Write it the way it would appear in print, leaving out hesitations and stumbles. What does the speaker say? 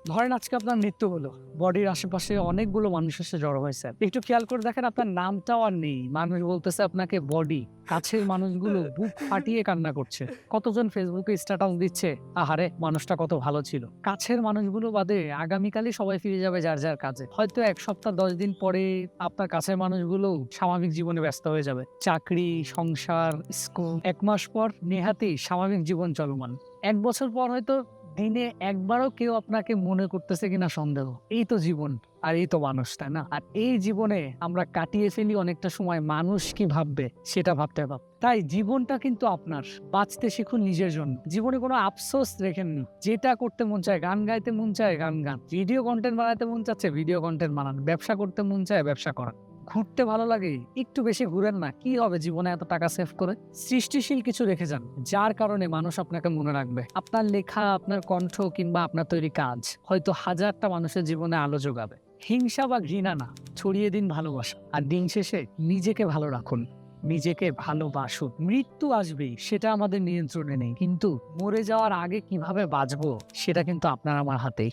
ধরেন আজকে আপনার মৃত্যু হলো, বডির আশেপাশে অনেকগুলো মানুষ এসে জড়ো হয়েছে, একটু খেয়াল করে দেখেন আপনার নামটাও আর নেই, মানুষ বলতেছে আপনাকে বডি। কাছের মানুষগুলো বুক ফাটিয়ে কান্না করছে, কতজন ফেসবুকে স্ট্যাটাস দিচ্ছে আহারে মানুষটা কত ভালো ছিল। কাছের মানুষগুলো বাদে আগামীকালই সবাই ফিরে যাবে যার যার কাজে, হয়তো 1 সপ্তাহ 10 দিন পরে আপনার কাছের মানুষগুলো স্বাভাবিক জীবনে ব্যস্ত হয়ে যাবে, চাকরি, সংসার, স্কুল। 1 মাস পর নেহাতি স্বাভাবিক জীবন চলমান। 1 বছর পর হয়তো দিনে একবারও কেউ আপনাকে মনে করতেছে কিনা সন্দেহ। এই তো জীবন, আর এই তো মানুষ, তাই না? আর এই জীবনে আমরা কাটিয়ে ফেলি অনেকটা সময় মানুষ কি ভাববে সেটা ভাবতে। তাই জীবনটা কিন্তু আপনার, বাঁচতে শিখুন নিজের জন্য। জীবনে কোনো আফসোস রেখেন না। যেটা করতে মন চায়, গান গাইতে মন চায় গান গান, ভিডিও কন্টেন্ট বানাতে মন চাচ্ছে ভিডিও কন্টেন্ট বানান, ব্যবসা করতে মন চায় ব্যবসা করান, ঘুরতে ভালো লাগে একটু বেশি ঘুরেন না, কি হবে জীবনে এত টাকা সেভ করে। সৃষ্টিশীল কিছু রেখে যান, যার কারণে মানুষ আপনাকে মনে রাখবে। আপনার লেখা, আপনার কণ্ঠ কিংবা আপনার তৈরি কাজ হয়তো হাজারটা মানুষের জীবনে আলো যোগাবে। হিংসা বা ঘৃণা না, ছড়িয়ে দিন ভালোবাসা। আর দিন শেষে নিজেকে ভালো রাখুন, নিজেকে ভালোবাসুন। মৃত্যু আসবেই, সেটা আমাদের নিয়ন্ত্রণে নেই, কিন্তু মরে যাওয়ার আগে কিভাবে বাঁচবো সেটা কিন্তু আপনার আমার হাতেই।